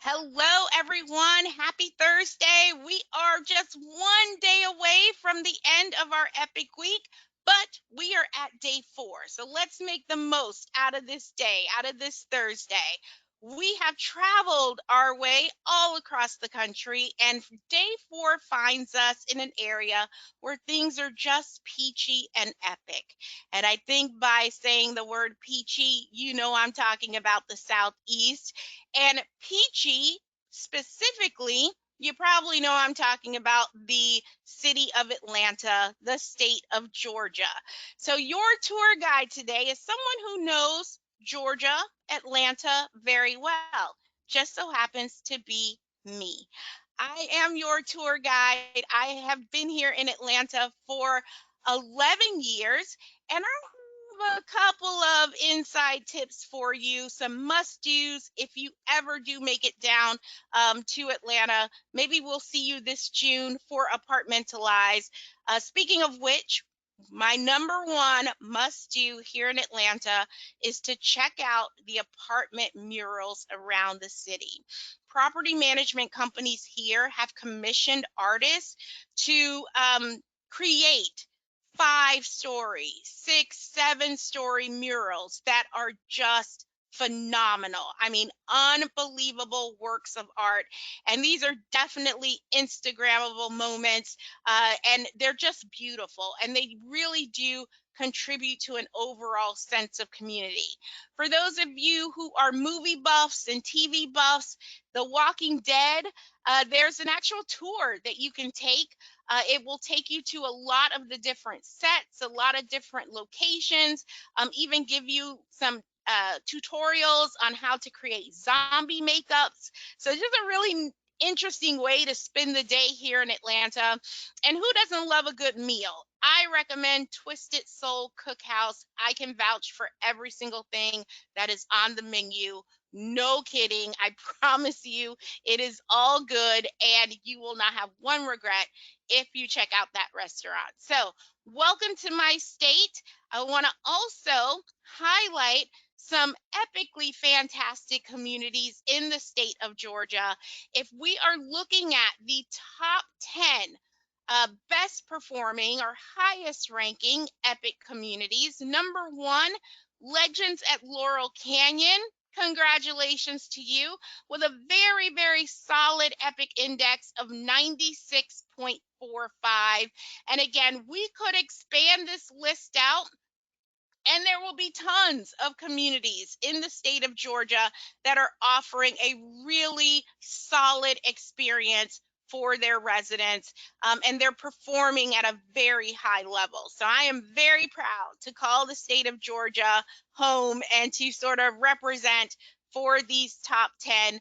Hello, everyone. Happy Thursday. We are just one day away from the end of our epic week, but we are at day 4. So let's make the most out of this day, out of this Thursday. We have traveled our way all across the country, and day 4 finds us in an area where things are just peachy and epic. And I think by saying the word peachy, I'm talking about the Southeast. And peachy, specifically, you probably know I'm talking about the city of Atlanta, the state of Georgia. So your tour guide today is someone who knows Georgia, Atlanta very well. Just so happens to be me. I am your tour guide. I have been here in Atlanta for 11 years, and I have a couple of inside tips for you, some must-dos if you ever do make it down to Atlanta. Maybe we'll see you this June for Apartmentalize. Speaking of which, my number one must-do here in Atlanta is to check out the apartment murals around the city. Property management companies here have commissioned artists to create 5-story, 6, 7-story murals that are just phenomenal. I mean, unbelievable works of art. And these are definitely Instagrammable moments, and they're just beautiful. And they really do contribute to an overall sense of community. For those of you who are movie buffs and TV buffs, The Walking Dead, there's an actual tour that you can take. It will take you to a lot of the different sets, a lot of different locations, even give you some tutorials on how to create zombie makeups. So just a really interesting way to spend the day here in Atlanta. And who doesn't love a good meal? I recommend Twisted Soul Cookhouse. I can vouch for every single thing that is on the menu. No kidding. I promise you, it is all good, and you will not have one regret if you check out that restaurant. So, welcome to my state. I want to also highlight some epically fantastic communities in the state of Georgia. If we are looking at the top 10 best performing or highest ranking epic communities, number 1, Legends at Laurel Canyon. Congratulations to you with a very, very solid epic index of 96.45. And again, we could expand this list out, and there will be tons of communities in the state of Georgia that are offering a really solid experience for their residents, and they're performing at a very high level. So I am very proud to call the state of Georgia home and to sort of represent for these top 10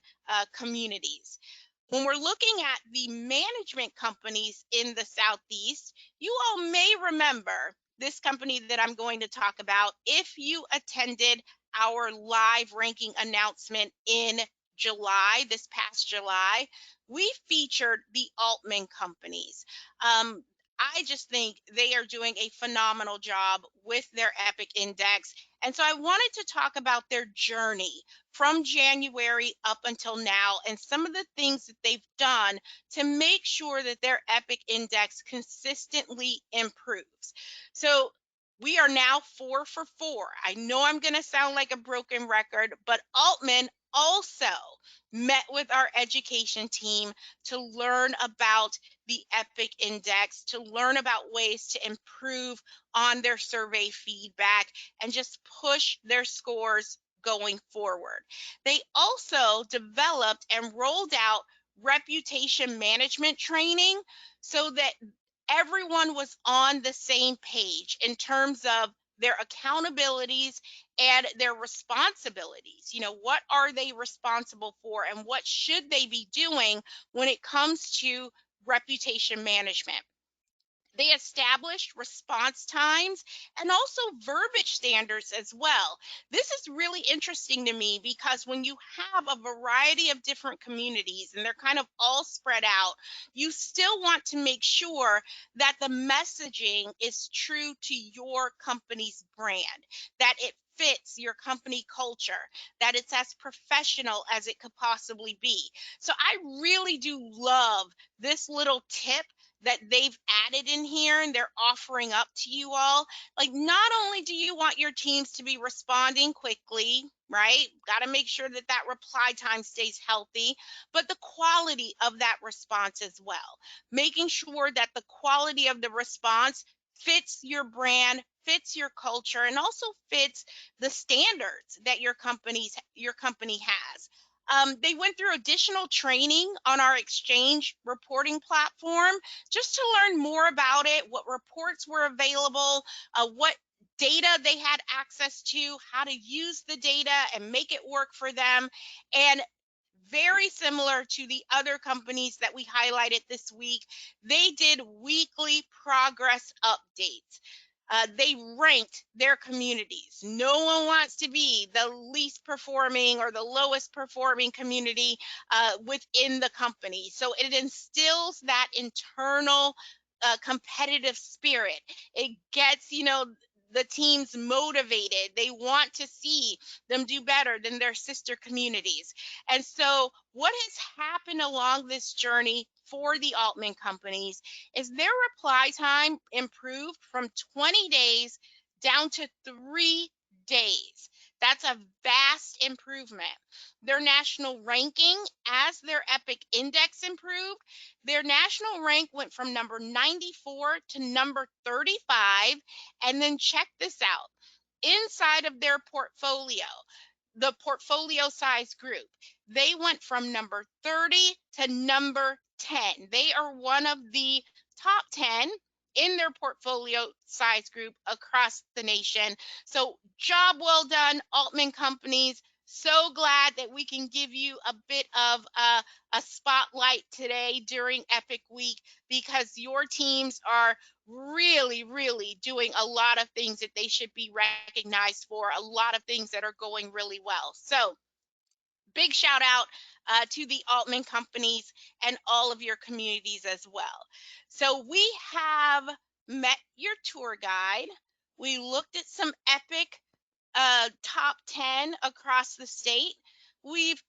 communities. When we're looking at the management companies in the Southeast, you all may remember this company that I'm going to talk about if you attended our live ranking announcement in July, this past July. We featured the Altman companies. I just think they are doing a phenomenal job with their Epic Index. And so I wanted to talk about their journey from January up until now and some of the things that they've done to make sure that their Epic Index consistently improves. So we are now 4 for 4. I know I'm going to sound like a broken record, but Altman also met with our education team to learn about the EPIC Index, to learn about ways to improve on their survey feedback and just push their scores going forward. They also developed and rolled out reputation management training so that everyone was on the same page in terms of their accountabilities and their responsibilities. What are they responsible for and what should they be doing when it comes to reputation management? They established response times and also verbiage standards as well. This is really interesting to me because when you have a variety of different communities and they're kind of all spread out, you still want to make sure that the messaging is true to your company's brand, that it fits your company culture, that it's as professional as it could possibly be. So I really do love this little tip that they've added in here and they're offering up to you all. Like, not only do you want your teams to be responding quickly, right? Got to make sure that that reply time stays healthy, but the quality of that response as well. Making sure that the quality of the response fits your brand, fits your culture, and also fits the standards that your company has. They went through additional training on our exchange reporting platform just to learn more about it, what reports were available, what data they had access to, how to use the data and make it work for them. And very similar to the other companies that we highlighted this week, they did weekly progress updates. They ranked their communities. No one wants to be the least performing or the lowest performing community within the company. So it instills that internal competitive spirit. It gets, the teams motivated. They want to see them do better than their sister communities. And so, what has happened along this journey for the Altman companies is their reply time improved from 20 days down to 3 days. That's a vast improvement. Their national ranking, as their EPIC index improved, their national rank went from number 94 to number 35. And then check this out. Inside of their portfolio, the portfolio size group, they went from number 30 to number 10. They are one of the top 10 in their portfolio size group across the nation. So job well done, Altman companies. So glad that we can give you a bit of a spotlight today during Epic Week, because your teams are really, really doing a lot of things that they should be recognized for, a lot of things that are going really well. So big shout out to the Altman companies and all of your communities as well. So we have met your tour guide. We looked at some epic top 10 across the state. We've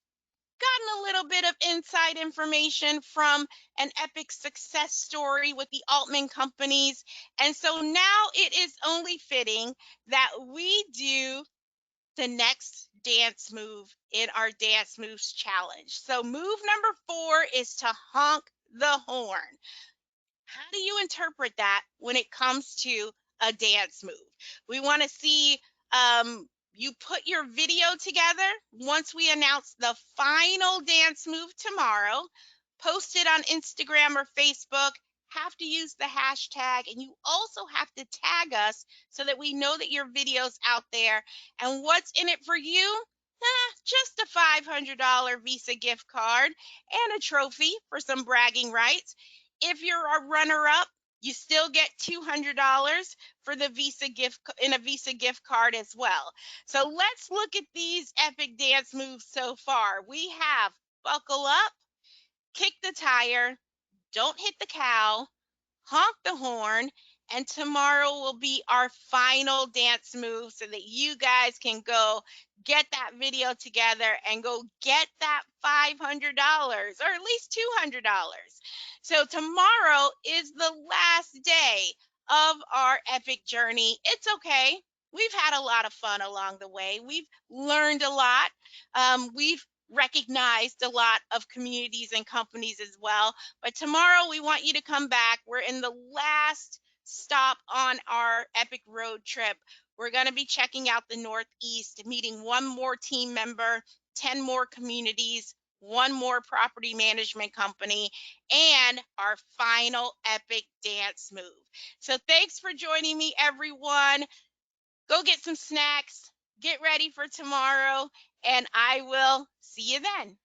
gotten a little bit of inside information from an epic success story with the Altman companies. And so now it is only fitting that we do the next dance move in our Dance Moves Challenge. So move number 4 is to honk the horn. How do you interpret that when it comes to a dance move? We want to see you put your video together once we announce the final dance move tomorrow. Post it on Instagram or Facebook. Have to use the hashtag, and you also have to tag us so that we know that your video's out there. And what's in it for you? Just a $500 Visa gift card and a trophy for some bragging rights. If you're a runner-up, you still get $200 for the Visa gift in a Visa gift card as well. So let's look at these epic dance moves so far. We have buckle up, kick the tire, don't hit the cow, honk the horn, and tomorrow will be our final dance move so that you guys can go get that video together and go get that $500 or at least $200. So tomorrow is the last day of our epic journey. It's okay. We've had a lot of fun along the way. We've learned a lot. We've recognized a lot of communities and companies as well. But tomorrow we want you to come back. We're in the last stop on our epic road trip. We're going to be checking out the Northeast, meeting one more team member, 10 more communities, one more property management company, and our final epic dance move. So thanks for joining me, everyone. Go get some snacks, get ready for tomorrow, and I will see you then.